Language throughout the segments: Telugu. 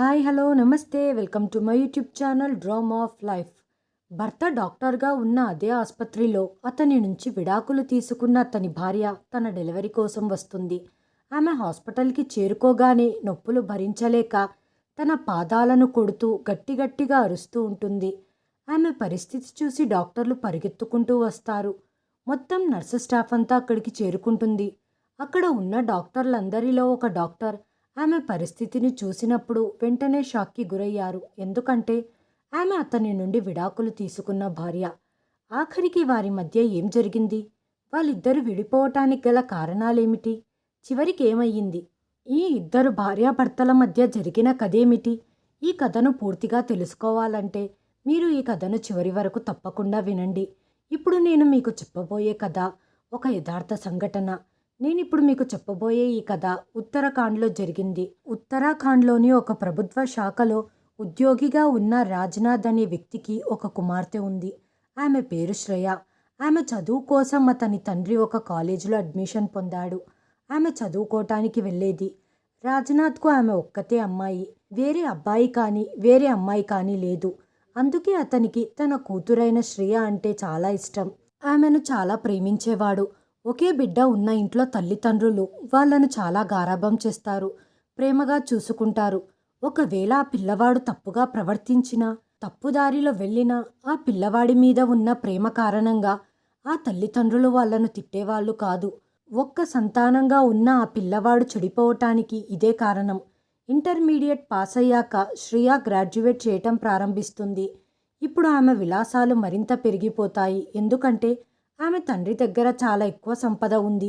హాయ్ హలో నమస్తే welcome to my YouTube channel drama of life. భర్త డాక్టర్గా ఉన్న అదే ఆసుపత్రిలో అతని నుంచి విడాకులు తీసుకున్న అతని భార్య తన డెలివరీ కోసం వస్తుంది. ఆమె హాస్పిటల్కి చేరుకోగానే నొప్పులు భరించలేక తన పాదాలను కొడుతూ గట్టిగట్టిగా అరుస్తూ ఉంటుంది. ఆమె పరిస్థితి చూసి డాక్టర్లు పరిగెత్తుకుంటూ వస్తారు. మొత్తం నర్సు స్టాఫ్ అంతా అక్కడికి చేరుకుంటుంది. అక్కడ ఉన్న డాక్టర్లందరిలో ఒక డాక్టర్ ఆమె పరిస్థితిని చూసినప్పుడు వెంటనే షాక్కి గురయ్యారు. ఎందుకంటే ఆమె అతని నుండి విడాకులు తీసుకున్న భార్య. ఆఖరికి వారి మధ్య ఏం జరిగింది? వాళ్ళిద్దరూ విడిపోవటానికి గల కారణాలేమిటి? చివరికి ఏమయ్యింది? ఈ ఇద్దరు భార్యాభర్తల మధ్య జరిగిన కథేమిటి? ఈ కథను పూర్తిగా తెలుసుకోవాలంటే మీరు ఈ కథను చివరి వరకు తప్పకుండా వినండి. ఇప్పుడు నేను మీకు చెప్పబోయే కథ ఒక యథార్థ సంఘటన. నేనిప్పుడు మీకు చెప్పబోయే ఈ కథ ఉత్తరాఖండ్లో జరిగింది. ఉత్తరాఖండ్లోని ఒక ప్రభుత్వ శాఖలో ఉద్యోగిగా ఉన్న రాజ్నాథ్ అనే వ్యక్తికి ఒక కుమార్తె ఉంది. ఆమె పేరు శ్రేయ. ఆమె చదువు కోసం అతని తండ్రి ఒక కాలేజీలో అడ్మిషన్ పొందాడు. ఆమె చదువుకోవటానికి వెళ్ళేది. రాజ్నాథ్కు ఆమె ఒక్కతే అమ్మాయి. వేరే అబ్బాయి కానీ వేరే అమ్మాయి కానీ లేదు. అందుకే అతనికి తన కూతురైన శ్రేయ అంటే చాలా ఇష్టం. ఆమెను చాలా ప్రేమించేవాడు. ఒకే బిడ్డ ఉన్న ఇంట్లో తల్లిదండ్రులు వాళ్ళను చాలా గారాబం చేస్తారు, ప్రేమగా చూసుకుంటారు. ఒకవేళ ఆ పిల్లవాడు తప్పుగా ప్రవర్తించినా, తప్పుదారిలో వెళ్ళినా ఆ పిల్లవాడి మీద ఉన్న ప్రేమ కారణంగా ఆ తల్లిదండ్రులు వాళ్ళను తిట్టేవాళ్ళు కాదు. ఒక్క సంతానంగా ఉన్న ఆ పిల్లవాడు చెడిపోవటానికి ఇదే కారణం. ఇంటర్మీడియట్ పాస్ అయ్యాక శ్రేయ గ్రాడ్యుయేట్ చేయటం ప్రారంభిస్తుంది. ఇప్పుడు ఆమె విలాసాలు మరింత పెరిగిపోతాయి. ఎందుకంటే ఆమె తండ్రి దగ్గర చాలా ఎక్కువ సంపద ఉంది.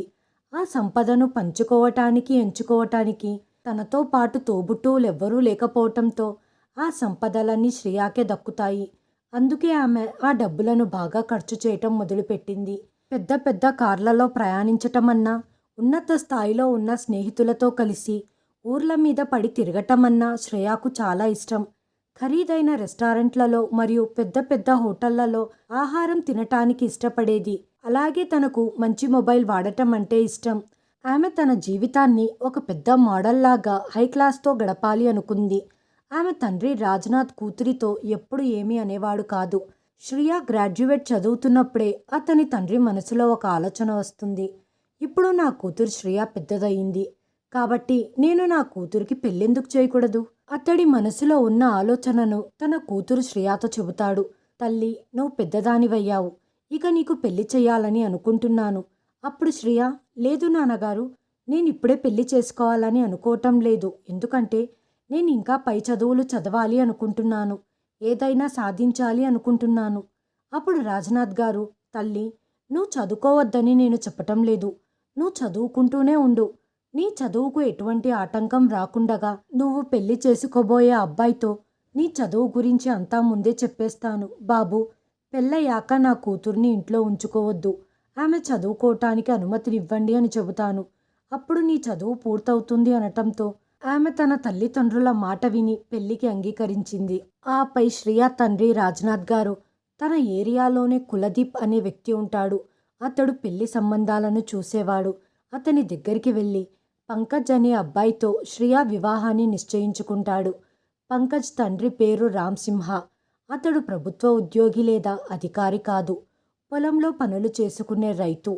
ఆ సంపదను పంచుకోవటానికి ఎంచుకోవటానికి తనతో పాటు తోబుట్టువులెవ్వరూ లేకపోవటంతో ఆ సంపదలన్నీ శ్రేయాకే దక్కుతాయి. అందుకే ఆమె ఆ డబ్బులను బాగా ఖర్చు చేయటం మొదలుపెట్టింది. పెద్ద పెద్ద కార్లలో ప్రయాణించటమన్నా, ఉన్నత స్థాయిలో ఉన్న స్నేహితులతో కలిసి ఊర్ల మీద పడి తిరగటమన్నా శ్రేయాకు చాలా ఇష్టం. ఖరీదైన రెస్టారెంట్లలో మరియు పెద్ద పెద్ద హోటళ్లలో ఆహారం తినటానికి ఇష్టపడేది. అలాగే తనకు మంచి మొబైల్ వాడటం అంటే ఇష్టం. ఆమె తన జీవితాన్ని ఒక పెద్ద మోడల్లాగా హై క్లాస్తో గడపాలి అనుకుంది. ఆమె తండ్రి రాజ్నాథ్ కూతురితో ఎప్పుడు ఏమీ అనేవాడు కాదు. శ్రేయ గ్రాడ్యుయేట్ చదువుతున్నప్పుడే అతని తండ్రి మనసులో ఒక ఆలోచన వస్తుంది. ఇప్పుడు నా కూతురు శ్రేయ పెద్దదయ్యింది కాబట్టి నేను నా కూతురికి పెళ్ళెందుకు చేయకూడదు? అతడి మనసులో ఉన్న ఆలోచనను తన కూతురు శ్రేయతో చెబుతాడు. తల్లి, నువ్వు పెద్దదానివయ్యావు. ఇక నీకు పెళ్లి చెయ్యాలని అనుకుంటున్నాను. అప్పుడు శ్రేయ, లేదు నాన్నగారు, నేనిప్పుడే పెళ్లి చేసుకోవాలని అనుకోవటం లేదు. ఎందుకంటే నేను ఇంకా పై చదువులు చదవాలి అనుకుంటున్నాను. ఏదైనా సాధించాలి అనుకుంటున్నాను. అప్పుడు రాజ్నాథ్ గారు, తల్లి, నువ్వు చదువుకోవద్దని నేను చెప్పటం లేదు. నువ్వు చదువుకుంటూనే ఉండు. నీ చదువుకు ఎటువంటి ఆటంకం రాకుండగా నువ్వు పెళ్లి చేసుకోబోయే అబ్బాయితో నీ చదువు గురించి అంతా ముందే చెప్పేస్తాను. బాబు, పెళ్ళయ్యాక నా కూతుర్ని ఇంట్లో ఉంచుకోవద్దు. ఆమె చదువుకోవటానికి అనుమతినివ్వండి అని చెబుతాను. అప్పుడు నీ చదువు పూర్తవుతుంది అనటంతో ఆమె తన తల్లిదండ్రుల మాట విని పెళ్లికి అంగీకరించింది. ఆపై శ్రేయ తండ్రి రాజ్నాథ్ గారు తన ఏరియాలోనే కులదీప్ అనే వ్యక్తి ఉంటాడు. అతడు పెళ్లి సంబంధాలను చూసేవాడు. అతని దగ్గరికి వెళ్ళి పంకజ్ అనే అబ్బాయితో శ్రేయ వివాహాన్ని నిశ్చయించుకుంటాడు. పంకజ్ తండ్రి పేరు రామ్ సింహ. అతడు ప్రభుత్వ ఉద్యోగి లేదా అధికారి కాదు. పొలంలో పనులు చేసుకునే రైతు.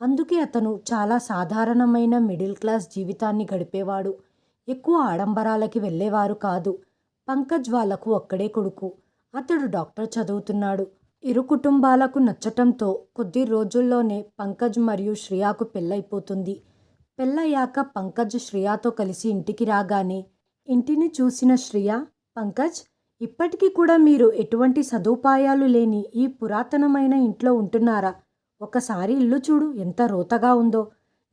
అందుకే అతను చాలా సాధారణమైన మిడిల్ క్లాస్ జీవితాన్ని గడిపేవాడు. ఎక్కువ ఆడంబరాలకి వెళ్ళేవారు కాదు. పంకజ్ వాళ్లకు ఒక్కడే కొడుకు. అతడు డాక్టర్ చదువుతున్నాడు. ఇరు కుటుంబాలకు నచ్చటంతో కొద్ది రోజుల్లోనే పంకజ్ మరియు శ్రేయకు పెళ్ళైపోతుంది. పెళ్ళయ్యాక పంకజ్ శ్రేయతో కలిసి ఇంటికి రాగానే ఇంటిని చూసిన శ్రేయ, పంకజ్, ఇప్పటికీ కూడా మీరు ఎటువంటి సదుపాయాలు లేని ఈ పురాతనమైన ఇంట్లో ఉంటున్నారా? ఒకసారి ఇల్లు చూడు, ఎంత రోతగా ఉందో.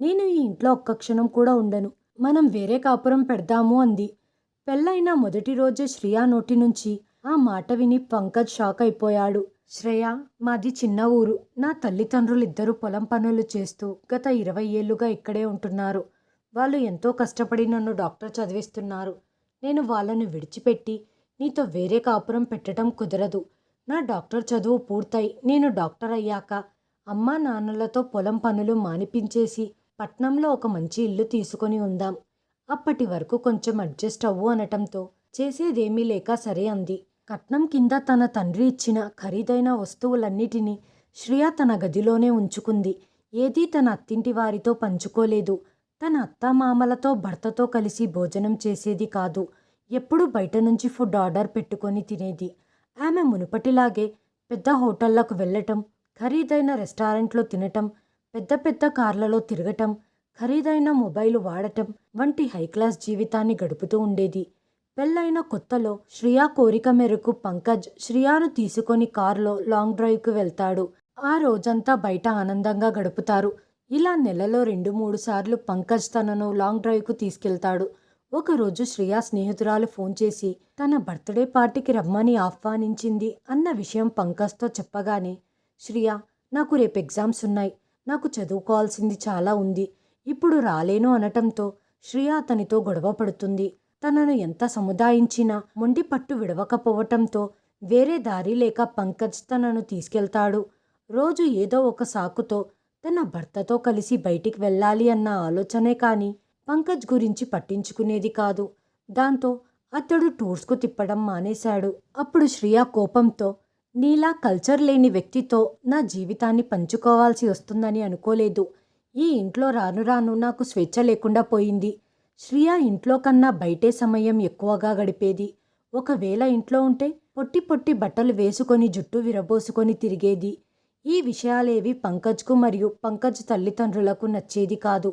నేను ఈ ఇంట్లో ఒక్క క్షణం కూడా ఉండను. మనం వేరే కాపురం పెడదాము అంది. పెళ్ళైన మొదటి రోజే శ్రేయ నోటి నుంచి ఆ మాట విని పంకజ్ షాక్ అయిపోయాడు. శ్రేయ, మాది చిన్న ఊరు. నా తల్లిదండ్రులు ఇద్దరు పొలం పనులు చేస్తూ గత 20 ఏళ్లుగా ఇక్కడే ఉంటున్నారు. వాళ్ళు ఎంతో కష్టపడి నన్ను డాక్టర్ చదివిస్తున్నారు. నేను వాళ్ళను విడిచిపెట్టి నీతో వేరే కాపురం పెట్టడం కుదరదు. నా డాక్టర్ చదువు పూర్తయి నేను డాక్టర్ అయ్యాక అమ్మా నాన్నలతో పొలం పనులు మానిపించేసి పట్నంలో ఒక మంచి ఇల్లు తీసుకొని ఉందాం. అప్పటి వరకు కొంచెం అడ్జస్ట్ అవ్వు అనటంతో చేసేదేమీ లేక సరే అంది. కట్నం కింద తన తండ్రి ఇచ్చిన ఖరీదైన వస్తువులన్నిటినీ శ్రియ తన గదిలోనే ఉంచుకుంది. ఏదీ తన అత్తింటి వారితో పంచుకోలేదు. తన అత్తామామలతో భర్తతో కలిసి భోజనం చేసేది కాదు. ఎప్పుడూ బయట నుంచి ఫుడ్ ఆర్డర్ పెట్టుకొని తినేది. ఆమె మునుపటిలాగే పెద్ద హోటళ్లకు వెళ్ళటం, ఖరీదైన రెస్టారెంట్లో తినటం, పెద్ద పెద్ద కార్లలో తిరగటం, ఖరీదైన మొబైల్ వాడటం వంటి హైక్లాస్ జీవితాన్ని గడుపుతూ ఉండేది. పెళ్ళైన కొత్తలో శ్రియా కోరిక మేరకు పంకజ్ శ్రియాను తీసుకొని కారులో లాంగ్ డ్రైవ్కి వెళ్తాడు. ఆ రోజంతా బయట ఆనందంగా గడుపుతారు. ఇలా నెలలో 2-3 సార్లు పంకజ్ తనను లాంగ్ డ్రైవ్కు తీసుకెళ్తాడు. ఒకరోజు శ్రియా స్నేహితురాలు ఫోన్ చేసి తన బర్త్డే పార్టీకి రమ్మని ఆహ్వానించింది అన్న విషయం పంకజ్తో చెప్పగానే, శ్రియా, నాకు రేపు ఎగ్జామ్స్ ఉన్నాయి, నాకు చదువుకోవాల్సింది చాలా ఉంది, ఇప్పుడు రాలేను అనటంతో శ్రియా అతనితో గొడవ పడుతుంది. తనను ఎంత సముదాయించినా మొండి పట్టు విడవకపోవటంతో వేరే దారి లేక పంకజ్ తనను తీసుకెళ్తాడు. రోజు ఏదో ఒక సాకుతో తన భర్తతో కలిసి బయటికి వెళ్ళాలి అన్న ఆలోచనే కానీ పంకజ్ గురించి పట్టించుకునేది కాదు. దాంతో అతడు టూర్స్కు తిప్పడం మానేశాడు. అప్పుడు శ్రియా కోపంతో, నీలా కల్చర్ లేని వ్యక్తితో నా జీవితాన్ని పంచుకోవాల్సి వస్తుందని అనుకోలేదు. ఈ ఇంట్లో రాను రాను నాకు స్వేచ్ఛ లేకుండా పోయింది. శ్రియా ఇంట్లో కన్నా బయటే సమయం ఎక్కువగా గడిపేది. ఒకవేళ ఇంట్లో ఉంటే పొట్టి పొట్టి బట్టలు వేసుకొని జుట్టు విరబోసుకొని తిరిగేది. ఈ విషయాలేవి పంకజ్కు మరియు పంకజ్ తల్లిదండ్రులకు నచ్చేది కాదు.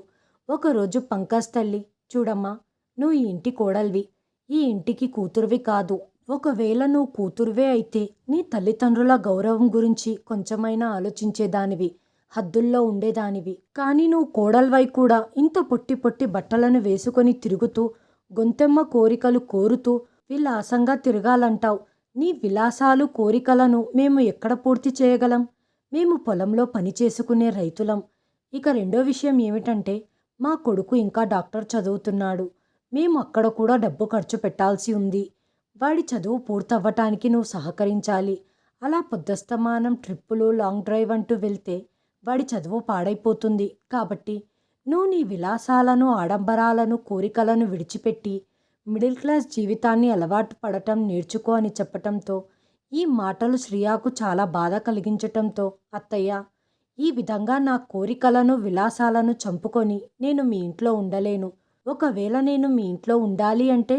ఒకరోజు పంకజ్ తల్లి, చూడమ్మా, నువ్వు ఈ ఇంటి కోడలివి, ఈ ఇంటికి కూతురువి కాదు. ఒకవేళ నువ్వు కూతురువే అయితే నీ తల్లిదండ్రుల గౌరవం గురించి కొంచెమైనా ఆలోచించేదానివి, హద్దుల్లో ఉండేదానివి. కానీ నువ్వు కోడల్వై కూడా ఇంత పొట్టి పొట్టి బట్టలను వేసుకొని తిరుగుతూ గొంతెమ్మ కోరికలు కోరుతూ విలాసంగా తిరగాలంటావు. నీ విలాసాలు కోరికలను మేము ఎక్కడ పూర్తి చేయగలం? మేము పొలంలో పని చేసుకునే రైతులం. ఇక రెండో విషయం ఏమిటంటే, మా కొడుకు ఇంకా డాక్టర్ చదువుతున్నాడు. మేము అక్కడ కూడా డబ్బు ఖర్చు పెట్టాల్సి ఉంది. వాడి చదువు పూర్తవ్వటానికి నువ్వు సహకరించాలి. అలా పొద్దస్తమానం ట్రిప్పులు, లాంగ్ డ్రైవ్ అంటూ వెళ్తే వాడి చదువు పాడైపోతుంది. కాబట్టి నువ్వు నీ విలాసాలను, ఆడంబరాలను, కోరికలను విడిచిపెట్టి మిడిల్ క్లాస్ జీవితాన్ని అలవాటు పడటం నేర్చుకో అని చెప్పటంతో ఈ మాటలు శ్రియాకు చాలా బాధ కలిగించటంతో, అత్తయ్య, ఈ విధంగా నా కోరికలను, విలాసాలను చంపుకొని నేను మీ ఇంట్లో ఉండలేను. ఒకవేళ నేను మీ ఇంట్లో ఉండాలి అంటే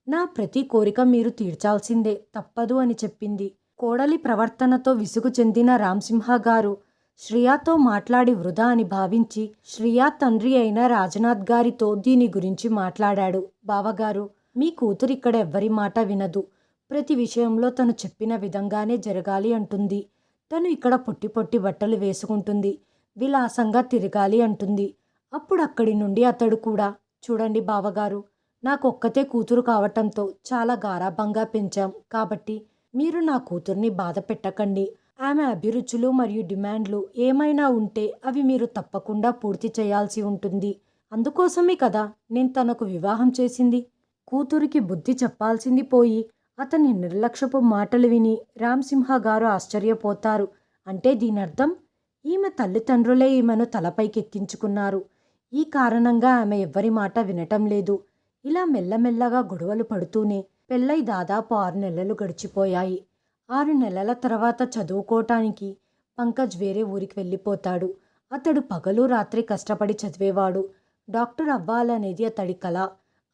నా ప్రతి కోరిక మీరు తీర్చాల్సిందే, తప్పదు అని చెప్పింది. కోడలి ప్రవర్తనతో విసుగు చెందిన రామ్సింహ గారు శ్రియాతో మాట్లాడి వృధా అని భావించి శ్రియా తండ్రి అయిన రాజనాథ్ గారితో దీని గురించి మాట్లాడాడు. బావగారు, మీ కూతురు ఇక్కడ ఎవ్వరి మాట వినదు. ప్రతి విషయంలో తను చెప్పిన విధంగానే జరగాలి అంటుంది. తను ఇక్కడ పొట్టి పొట్టి బట్టలు వేసుకుంటుంది, విలాసంగా తిరగాలి అంటుంది. అప్పుడు అక్కడి నుండి అతడు కూడా, చూడండి బావగారు, నాకు ఒక్కతే కూతురు కావటంతో చాలా గారాబంగా పెంచాం. కాబట్టి మీరు నా కూతుర్ని బాధ పెట్టకండి. ఆమె అభిరుచులు మరియు డిమాండ్లు ఏమైనా ఉంటే అవి మీరు తప్పకుండా పూర్తి చేయాల్సి ఉంటుంది. అందుకోసమే కదా నేను తనకు వివాహం చేసింది. కూతురికి బుద్ధి చెప్పాల్సింది పోయి అతని నిర్లక్ష్యపు మాటలు విని రామ్సింహ గారు ఆశ్చర్యపోతారు. అంటే దీనర్థం ఈమె తల్లిదండ్రులే ఈమెను తలపైకెక్కించుకున్నారు. ఈ కారణంగా ఆమె ఎవ్వరి మాట వినటం లేదు. ఇలా మెల్లమెల్లగా గొడవలు పడుతూనే పెళ్ళై దాదాపు 6 నెలలు గడిచిపోయాయి. 6 నెలల తర్వాత చదువుకోవటానికి పంకజ్ వేరే ఊరికి వెళ్ళిపోతాడు. అతడు పగలు రాత్రి కష్టపడి చదివేవాడు. డాక్టర్ అవ్వాలనేది అతడి కల.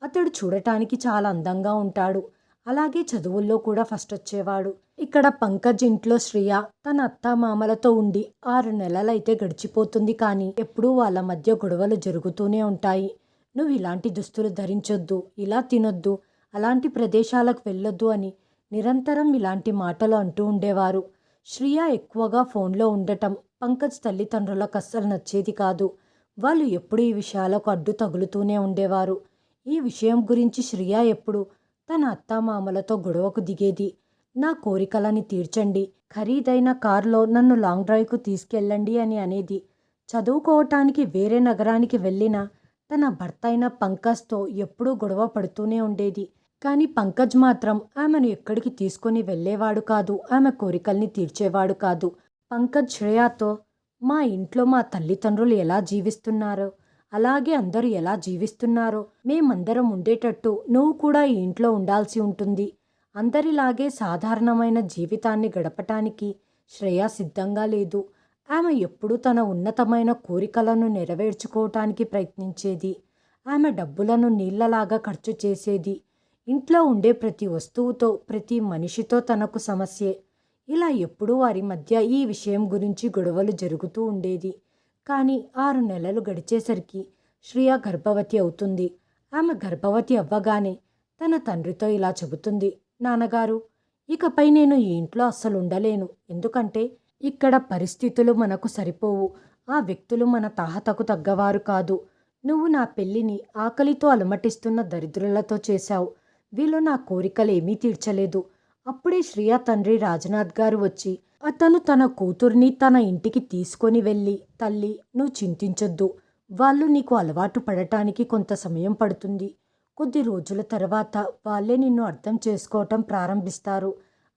అతడు చూడటానికి చాలా అందంగా ఉంటాడు. అలాగే చదువుల్లో కూడా ఫస్ట్ వచ్చేవాడు. ఇక్కడ పంకజ్ ఇంట్లో శ్రియ తన అత్తామామలతో ఉండి 6 నెలలైతే గడిచిపోతుంది. కానీ ఎప్పుడూ వాళ్ళ మధ్య గొడవలు జరుగుతూనే ఉంటాయి. నువ్వు ఇలాంటి దుస్తులు ధరించొద్దు, ఇలా తినొద్దు, అలాంటి ప్రదేశాలకు వెళ్ళొద్దు అని నిరంతరం ఇలాంటి మాటలు అంటూ ఉండేవారు. శ్రియ ఎక్కువగా ఫోన్లో ఉండటం పంకజ్ తల్లిదండ్రులకు అస్సలు నచ్చేది కాదు. వాళ్ళు ఎప్పుడు ఈ విషయాలకు అడ్డు తగులుతూనే ఉండేవారు. ఈ విషయం గురించి శ్రియ ఎప్పుడు తన అత్తామామలతో గొడవకు దిగేది. నా కోరికలని తీర్చండి, ఖరీదైన కారులో నన్ను లాంగ్ డ్రైవ్కు తీసుకెళ్ళండి అని అనేది. చదువుకోవటానికి వేరే నగరానికి వెళ్ళిన తన భర్త అయిన పంకజ్తో ఎప్పుడూ గొడవ పడుతూనే ఉండేది. కానీ పంకజ్ మాత్రం ఆమెను ఎక్కడికి తీసుకొని వెళ్ళేవాడు కాదు, ఆమె కోరికల్ని తీర్చేవాడు కాదు. పంకజ్ శ్రేయాతో, మా ఇంట్లో మా తల్లిదండ్రులు ఎలా జీవిస్తున్నారో అలాగే అందరూ ఎలా జీవిస్తున్నారో మేమందరం ఉండేటట్టు నువ్వు కూడా ఈ ఇంట్లో ఉండాల్సి ఉంటుంది. అందరిలాగే సాధారణమైన జీవితాన్ని గడపటానికి శ్రేయ సిద్ధంగా లేదు. ఆమె ఎప్పుడూ తన ఉన్నతమైన కోరికలను నెరవేర్చుకోవటానికి ప్రయత్నించేది. ఆమె డబ్బులను నీళ్లలాగా ఖర్చు చేసేది. ఇంట్లో ఉండే ప్రతి వస్తువుతో, ప్రతి మనిషితో తనకు సమస్యే. ఇలా ఎప్పుడూ వారి మధ్య ఈ విషయం గురించి గొడవలు జరుగుతూ ఉండేది. కానీ 6 నెలలు గడిచేసరికి శ్రియ గర్భవతి అవుతుంది. ఆమె గర్భవతి అవ్వగానే తన తండ్రితో ఇలా చెబుతుంది. నాన్నగారు, ఇకపై నేను ఈ ఇంట్లో అస్సలు ఉండలేను. ఎందుకంటే ఇక్కడ పరిస్థితులు మనకు సరిపోవు. ఆ వ్యక్తులు మన తాహతకు తగ్గవారు కాదు. నువ్వు నా పెళ్లిని ఆకలితో అలమటిస్తున్న దరిద్రులతో చేశావు. వీళ్ళు నా కోరికలేమీ తీర్చలేదు. అప్పుడే శ్రియ తండ్రి రాజనాథ్ గారు వచ్చి అతను తన కూతుర్ని తన ఇంటికి తీసుకొని వెళ్ళి, తల్లి నువ్వు చింతించొద్దు. వాళ్ళు నీకు అలవాటు పడటానికి కొంత సమయం పడుతుంది. కొద్ది రోజుల తర్వాత వాళ్ళే నిన్ను అర్థం చేసుకోవటం ప్రారంభిస్తారు.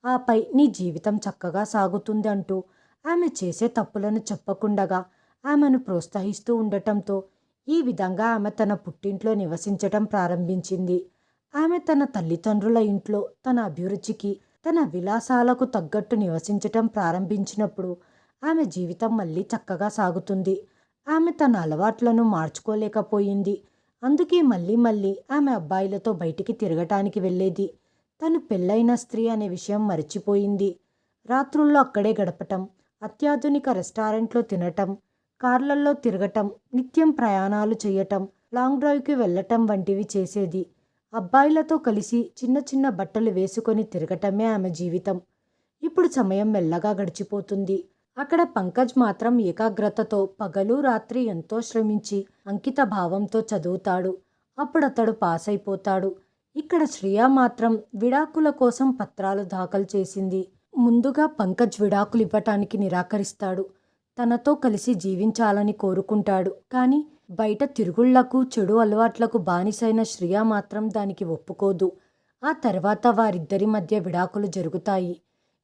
ఆపై నీ జీవితం చక్కగా సాగుతుంది అంటూ ఆమె చేసే తప్పులను చెప్పకుండగా ఆమెను ప్రోత్సహిస్తూ ఉండటంతో ఈ విధంగా ఆమె తన పుట్టింట్లో నివసించటం ప్రారంభించింది. ఆమె తన తల్లిదండ్రుల ఇంట్లో తన అభిరుచికి, తన విలాసాలకు తగ్గట్టు నివసించటం ప్రారంభించినప్పుడు ఆమె జీవితం మళ్ళీ చక్కగా సాగుతుంది. ఆమె తన అలవాట్లను మార్చుకోలేకపోయింది. అందుకే మళ్ళీ ఆమె అబ్బాయిలతో బయటికి తిరగటానికి వెళ్ళేది. తను పెళ్ళైన స్త్రీ అనే విషయం మర్చిపోయింది. రాత్రుల్లో అక్కడే గడపటం, అత్యాధునిక రెస్టారెంట్లో తినటం, కార్లల్లో తిరగటం, నిత్యం ప్రయాణాలు చేయటం, లాంగ్ డ్రైవ్కి వెళ్ళటం వంటివి చేసేది. అబ్బాయిలతో కలిసి చిన్న చిన్న బట్టలు వేసుకొని తిరగటమే ఆమె జీవితం. ఇప్పుడు సమయం మెల్లగా గడిచిపోతుంది. అక్కడ పంకజ్ మాత్రం ఏకాగ్రతతో పగలు రాత్రి ఎంతో శ్రమించి అంకిత భావంతో చదువుతాడు. అప్పుడు అతడు పాస్ అయిపోతాడు. ఇక్కడ శ్రియ మాత్రం విడాకుల కోసం పత్రాలు దాఖలు చేసింది. ముందుగా పంకజ్ విడాకులు ఇవ్వటానికి నిరాకరిస్తాడు. తనతో కలిసి జీవించాలని కోరుకుంటాడు. కానీ బయట తిరుగుళ్లకు, చెడు అలవాట్లకు బానిసైన శ్రియ మాత్రం దానికి ఒప్పుకోదు. ఆ తర్వాత వారిద్దరి మధ్య విడాకులు జరుగుతాయి.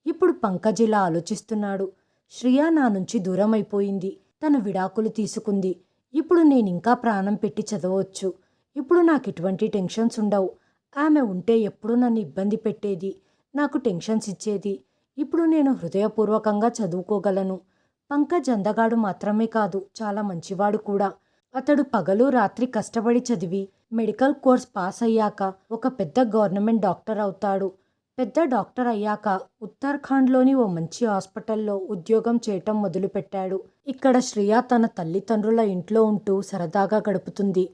ఇప్పుడు పంకజ్ ఇలా ఆలోచిస్తున్నాడు. శ్రియ నా నుంచి దూరం అయిపోయింది. తను విడాకులు తీసుకుంది. ఇప్పుడు నేనింకా ప్రాణం పెట్టి చదవచ్చు. ఇప్పుడు నాకు ఎటువంటి టెన్షన్స్ ఉండవు. ఆమె ఉంటే ఎప్పుడూ నన్ను ఇబ్బంది పెట్టేది, నాకు టెన్షన్స్ ఇచ్చేది. ఇప్పుడు నేను హృదయపూర్వకంగా చదువుకోగలను. పంకజ్ అందగాడు మాత్రమే కాదు, చాలా మంచివాడు కూడా. అతడు పగలు రాత్రి కష్టపడి చదివి మెడికల్ కోర్స్ పాస్ అయ్యాక ఒక పెద్ద గవర్నమెంట్ డాక్టర్ అవుతాడు. పెద్ద డాక్టర్ అయ్యాక ఉత్తరాఖండ్లోని ఓ మంచి హాస్పిటల్లో ఉద్యోగం చేయటం మొదలుపెట్టాడు. ఇక్కడ శ్రియ తన తల్లిదండ్రుల ఇంట్లో ఉంటూ సరదాగా గడుపుతుంది.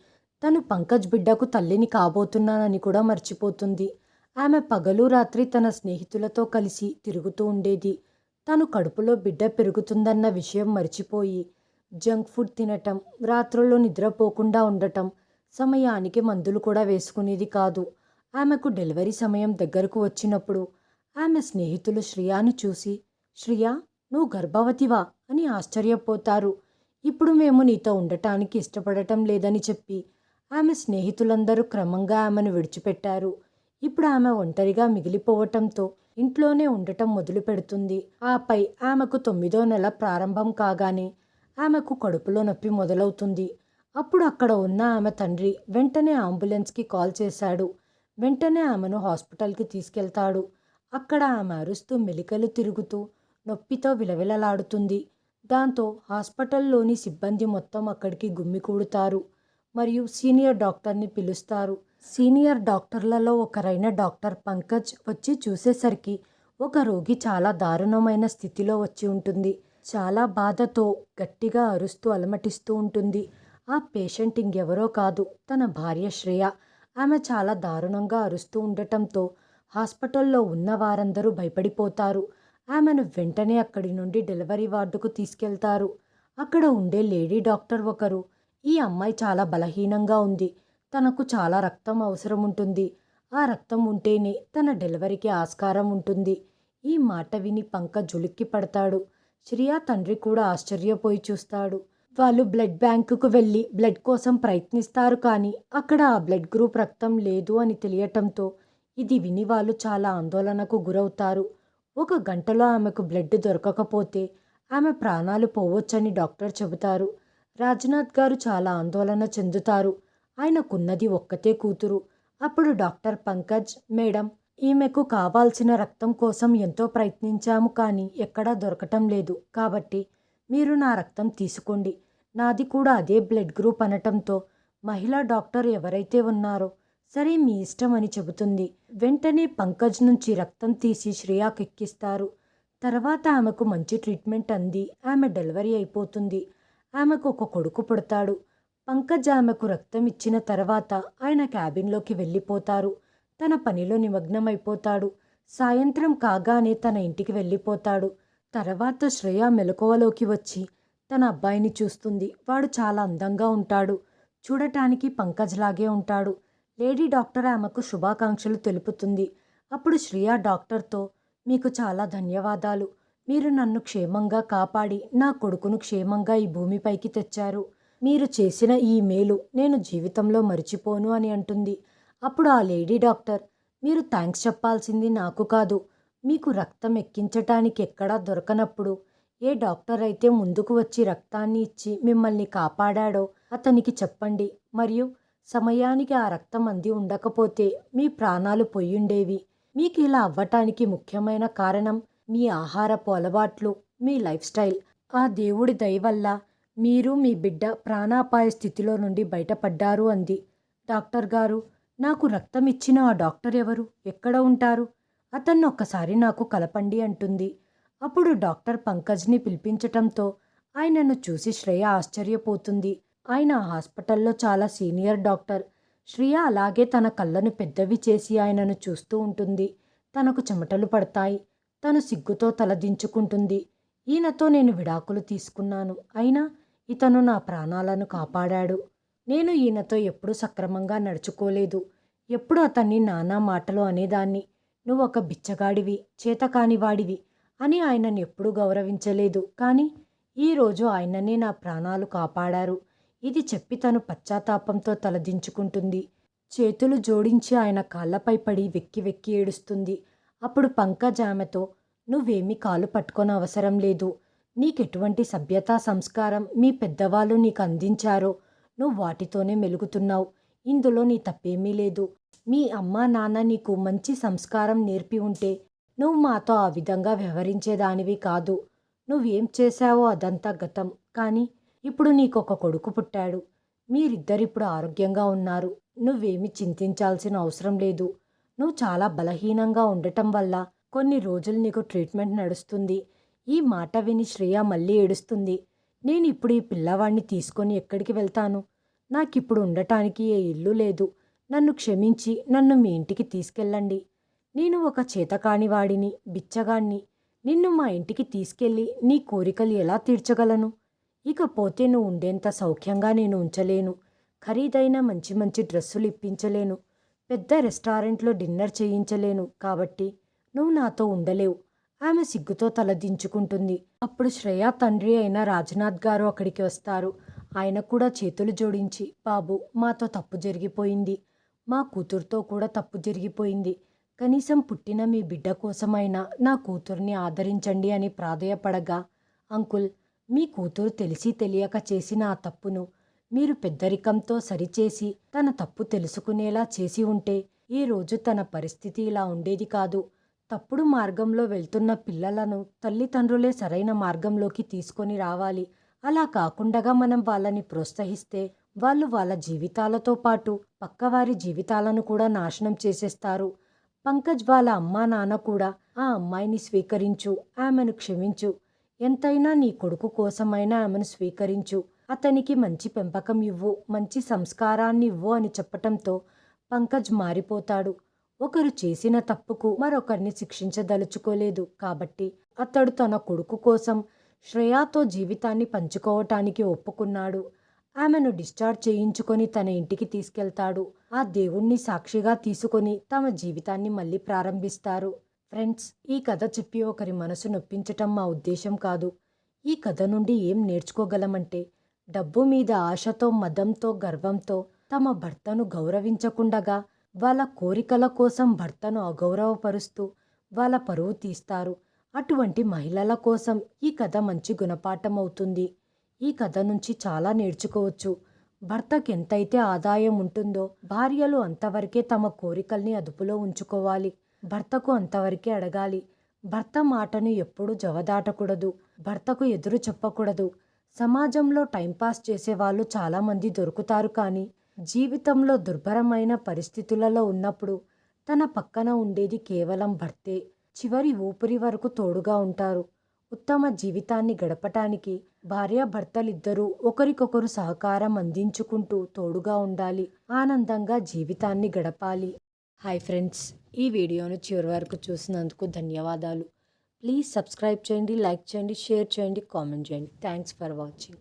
తను పంకజ్ బిడ్డకు తల్లిని కాబోతున్నానని కూడా మర్చిపోతుంది. ఆమె పగలు రాత్రి తన స్నేహితులతో కలిసి తిరుగుతూ ఉండేది. తను కడుపులో బిడ్డ పెరుగుతుందన్న విషయం మర్చిపోయి జంక్ ఫుడ్ తినటం, రాత్రుల్లో నిద్రపోకుండా ఉండటం, సమయానికి మందులు కూడా వేసుకునేది కాదు. ఆమెకు డెలివరీ సమయం దగ్గరకు వచ్చినప్పుడు ఆమె స్నేహితులు శ్రియాను చూసి, శ్రియా, నువ్వు గర్భవతివా అని ఆశ్చర్యపోతారు. ఇప్పుడు మేము నీతో ఉండటానికి ఇష్టపడటం లేదని చెప్పి ఆమె స్నేహితులందరూ క్రమంగా ఆమెను విడిచిపెట్టారు. ఇప్పుడు ఆమె ఒంటరిగా మిగిలిపోవటంతో ఇంట్లోనే ఉండటం మొదలు పెడుతుంది. ఆపై ఆమెకు 9వ నెల ప్రారంభం కాగానే ఆమెకు కడుపులో నొప్పి మొదలవుతుంది. అప్పుడు అక్కడ ఉన్న ఆమె తండ్రి వెంటనే అంబులెన్స్కి కాల్ చేశాడు. వెంటనే ఆమెను హాస్పిటల్కి తీసుకెళ్తాడు. అక్కడ ఆమె అరుస్తూ మెలికలు తిరుగుతూ నొప్పితో విలవిలలాడుతుంది. దాంతో హాస్పిటల్లోని సిబ్బంది మొత్తం అక్కడికి గుమ్మికూడుతారు మరియు సీనియర్ డాక్టర్ని పిలుస్తారు. సీనియర్ డాక్టర్లలో ఒకరైన డాక్టర్ పంకజ్ వచ్చి చూసేసరికి ఒక రోగి చాలా దారుణమైన స్థితిలో వచ్చి ఉంటుంది. చాలా బాధతో గట్టిగా అరుస్తూ అలమటిస్తూ ఉంటుంది. ఆ పేషెంట్ ఇంకెవరో కాదు, తన భార్య శ్రేయ. ఆమె చాలా దారుణంగా అరుస్తూ ఉండటంతో హాస్పిటల్లో ఉన్న వారందరూ భయపడిపోతారు. ఆమెను వెంటనే అక్కడి నుండి డెలివరీ వార్డుకు తీసుకెళ్తారు. అక్కడ ఉండే లేడీ డాక్టర్ ఒకరు, ఈ అమ్మాయి చాలా బలహీనంగా ఉంది, తనకు చాలా రక్తం అవసరం ఉంటుంది, ఆ రక్తం ఉంటేనే తన డెలివరీకి ఆస్కారం ఉంటుంది. ఈ మాట విని పంకజ్ ఉలిక్కి పడతాడు. శ్రియ తండ్రి కూడా ఆశ్చర్యపోయి చూస్తాడు. వాళ్ళు బ్లడ్ బ్యాంకుకు వెళ్ళి బ్లడ్ కోసం ప్రయత్నిస్తారు. కానీ అక్కడ ఆ బ్లడ్ గ్రూప్ రక్తం లేదు అని తెలియటంతో ఇది విని వాళ్ళు చాలా ఆందోళనకు గురవుతారు. 1 గంటలో ఆమెకు బ్లడ్ దొరకకపోతే ఆమె ప్రాణాలు పోవచ్చని డాక్టర్ చెబుతారు. రాజ్నాథ్ గారు చాలా ఆందోళన చెందుతారు. ఆయనకున్నది ఒక్కతే కూతురు. అప్పుడు డాక్టర్ పంకజ్, మేడం, ఈమెకు కావాల్సిన రక్తం కోసం ఎంతో ప్రయత్నించాము కానీ ఎక్కడా దొరకటం లేదు. కాబట్టి మీరు నా రక్తం తీసుకోండి. నాది కూడా అదే బ్లడ్ గ్రూప్ అనటంతో మహిళా డాక్టర్ ఎవరైతే ఉన్నారో సరే మీ ఇష్టం అని చెబుతుంది. వెంటనే పంకజ్ నుంచి రక్తం తీసి శ్రేయాకు ఎక్కిస్తారు. తర్వాత ఆమెకు మంచి ట్రీట్మెంట్ అంది ఆమె డెలివరీ అయిపోతుంది. ఆమెకు ఒక కొడుకు పుడతాడు. పంకజ్ ఆమెకు రక్తం ఇచ్చిన తర్వాత ఆయన క్యాబిన్లోకి వెళ్ళిపోతారు. తన పనిలో నిమగ్నమైపోతాడు. సాయంత్రం కాగానే తన ఇంటికి వెళ్ళిపోతాడు. తర్వాత శ్రేయ మెలకువలోకి వచ్చి తన అబ్బాయిని చూస్తుంది. వాడు చాలా అందంగా ఉంటాడు. చూడటానికి పంకజ్ లాగే ఉంటాడు. లేడీ డాక్టర్ ఆమెకు శుభాకాంక్షలు తెలుపుతుంది. అప్పుడు శ్రేయ డాక్టర్తో, మీకు చాలా ధన్యవాదాలు. మీరు నన్ను క్షేమంగా కాపాడి నా కొడుకును క్షేమంగా ఈ భూమిపైకి తెచ్చారు. మీరు చేసిన ఈ మేలు నేను జీవితంలో మర్చిపోను అని అంటుంది. అప్పుడు ఆ లేడీ డాక్టర్, మీరు థ్యాంక్స్ చెప్పాల్సింది నాకు కాదు. మీకు రక్తం ఎక్కించటానికి ఎక్కడా దొరకనప్పుడు ఏ డాక్టర్ అయితే ముందుకు వచ్చి రక్తాన్ని ఇచ్చి మిమ్మల్ని కాపాడాడో అతనికి చెప్పండి. మరియు సమయానికి ఆ రక్తం అంది ఉండకపోతే మీ ప్రాణాలు పోయుండేవి. మీకు ఇలా అవ్వటానికి ముఖ్యమైన కారణం మీ ఆహారపు అలవాట్లు, మీ లైఫ్ స్టైల్. ఆ దేవుడి దయ వల్ల మీరు మీ బిడ్డ ప్రాణాపాయ స్థితిలో నుండి బయటపడ్డారు అంది. డాక్టర్ గారు, నాకు రక్తం ఇచ్చిన ఆ డాక్టర్ ఎవరు? ఎక్కడ ఉంటారు? అతన్ని ఒక్కసారి నాకు కలపండి అంటుంది. అప్పుడు డాక్టర్ పంకజ్ని పిలిపించటంతో ఆయనను చూసి శ్రేయ ఆశ్చర్యపోతుంది. ఆయన హాస్పిటల్లో చాలా సీనియర్ డాక్టర్. శ్రేయ అలాగే తన కళ్ళను పెద్దవి చేసి ఆయనను చూస్తూ ఉంటుంది. తనకు చెమటలు పడతాయి. తను సిగ్గుతో తలదించుకుంటుంది. ఈయనతో నేను విడాకులు తీసుకున్నాను. అయినా ఇతను నా ప్రాణాలను కాపాడాడు. నేను ఈయనతో ఎప్పుడూ సక్రమంగా నడుచుకోలేదు. ఎప్పుడు అతన్ని నానా మాటలు అనేదాన్ని. నువ్వు ఒక బిచ్చగాడివి, చేతకానివాడివి అని ఆయనను ఎప్పుడూ గౌరవించలేదు. కానీ ఈరోజు ఆయననే నా ప్రాణాలు కాపాడారు. ఇది చెప్పి తను పశ్చాత్తాపంతో తలదించుకుంటుంది. చేతులు జోడించి ఆయన కాళ్ళపై పడి వెక్కి వెక్కి ఏడుస్తుంది. అప్పుడు పంకజ్ ఆమెతో, నువ్వేమీ కాలు పట్టుకొని అవసరం లేదు. నీకెటువంటి సభ్యతా సంస్కారం మీ పెద్దవాళ్ళు నీకు అందించారో నువ్వు వాటితోనే మెలుగుతున్నావు. ఇందులో నీ తప్పేమీ లేదు. మీ అమ్మా నాన్న నీకు మంచి సంస్కారం నేర్పి ఉంటే నువ్వు మాతో ఆ విధంగా వ్యవహరించేదానివి కాదు. నువ్వేం చేశావో అదంతా గతం. కానీ ఇప్పుడు నీకొక కొడుకు పుట్టాడు. మీరిద్దరిప్పుడు ఆరోగ్యంగా ఉన్నారు. నువ్వేమీ చింతించాల్సిన అవసరం లేదు. నువ్వు చాలా బలహీనంగా ఉండటం వల్ల కొన్ని రోజులు నీకు ట్రీట్మెంట్ నడుస్తుంది. ఈ మాట విని శ్రేయ మళ్ళీ ఏడుస్తుంది. నేను ఇప్పుడు ఈ పిల్లవాడిని తీసుకొని ఎక్కడికి వెళ్తాను? నాకిప్పుడు ఉండటానికి ఏ ఇల్లు లేదు. నన్ను క్షమించి నన్ను మీ ఇంటికి తీసుకెళ్ళండి. నేను ఒక చేతకానివాడిని, బిచ్చగాణ్ణి. నిన్ను మా ఇంటికి తీసుకెళ్ళి నీ కోరికలు ఎలా తీర్చగలను? ఇకపోతే నువ్వు ఉండేంత సౌఖ్యంగా నేను ఉంచలేను. ఖరీదైన మంచి మంచి డ్రెస్సులు ఇప్పించలేను. పెద్ద రెస్టారెంట్లో డిన్నర్ చేయించలేను. కాబట్టి నువ్వు నాతో ఉండలేవు. ఆమె సిగ్గుతో తలదించుకుంటుంది. అప్పుడు శ్రేయ తండ్రి అయిన రాజ్నాథ్ గారు అక్కడికి వస్తారు. ఆయన కూడా చేతులు జోడించి, బాబు, మాతో తప్పు జరిగిపోయింది. మా కూతురుతో కూడా తప్పు జరిగిపోయింది. కనీసం పుట్టిన మీ బిడ్డ కోసమైనా నా కూతుర్ని ఆదరించండి అని ప్రాధేయపడగా, అంకుల్, మీ కూతురు తెలిసి తెలియక చేసిన ఆ తప్పును మీరు పెద్దరికంతో సరిచేసి తన తప్పు తెలుసుకునేలా చేసి ఉంటే ఈరోజు తన పరిస్థితి ఇలా ఉండేది కాదు. తప్పుడు మార్గంలో వెళ్తున్న పిల్లలను తల్లిదండ్రులే సరైన మార్గంలోకి తీసుకొని రావాలి. అలా కాకుండా మనం వాళ్ళని ప్రోత్సహిస్తే వాళ్ళు వాళ్ళ జీవితాలతో పాటు పక్కవారి జీవితాలను కూడా నాశనం చేసేస్తారు. పంకజ్ వాళ్ళ అమ్మా నాన్న కూడా ఆ అమ్మాయిని స్వీకరించు, ఆమెను క్షమించు. ఎంతైనా నీ కొడుకు కోసమైనా ఆమెను స్వీకరించు. అతనికి మంచి పెంపకం ఇవ్వు, మంచి సంస్కారాన్ని ఇవ్వు అని చెప్పటంతో పంకజ్ మారిపోతాడు. ఒకరు చేసిన తప్పుకు మరొకరిని శిక్షించదలుచుకోలేదు. కాబట్టి అతడు తన కొడుకు కోసం శ్రేయాతో జీవితాన్ని పంచుకోవటానికి ఒప్పుకున్నాడు. ఆమెను డిశ్చార్జ్ చేయించుకొని తన ఇంటికి తీసుకెళ్తాడు. ఆ దేవుణ్ణి సాక్షిగా తీసుకొని తమ జీవితాన్ని మళ్ళీ ప్రారంభిస్తారు. ఫ్రెండ్స్, ఈ కథ చెప్పి ఒకరి మనసు నొప్పించటం మా ఉద్దేశం కాదు. ఈ కథ నుండి ఏం నేర్చుకోగలమంటే, డబ్బు మీద ఆశతో, మదంతో, గర్వంతో తమ భర్తను గౌరవించకుండగా వాళ్ళ కోరికల కోసం భర్తను అగౌరవపరుస్తూ వాళ్ళ పరువు తీస్తారు. అటువంటి మహిళల కోసం ఈ కథ మంచి గుణపాఠం అవుతుంది. ఈ కథ నుంచి చాలా నేర్చుకోవచ్చు. భర్తకి ఎంతైతే ఆదాయం ఉంటుందో భార్యలు అంతవరకే తమ కోరికల్ని అదుపులో ఉంచుకోవాలి. భర్తకు అంతవరకే అడగాలి. భర్త మాటను ఎప్పుడూ జవదాటకూడదు. భర్తకు ఎదురు చెప్పకూడదు. సమాజంలో టైంపాస్ చేసేవాళ్ళు చాలామంది దొరుకుతారు, కానీ జీవితంలో దుర్భరమైన పరిస్థితులలో ఉన్నప్పుడు తన పక్కన ఉండేది కేవలం భర్తే. చివరి ఊపిరి వరకు తోడుగా ఉంటారు. ఉత్తమ జీవితాన్ని గడపటానికి భార్యాభర్తలిద్దరూ ఒకరికొకరు సహకారం అందించుకుంటూ తోడుగా ఉండాలి. ఆనందంగా జీవితాన్ని గడపాలి. హాయ్ ఫ్రెండ్స్, ఈ వీడియోను చివరి వరకు చూసినందుకు ధన్యవాదాలు. ప్లీజ్ సబ్స్క్రైబ్ చేయండి, లైక్ చేయండి, షేర్ చేయండి, కామెంట్ చేయండి. Thanks for watching.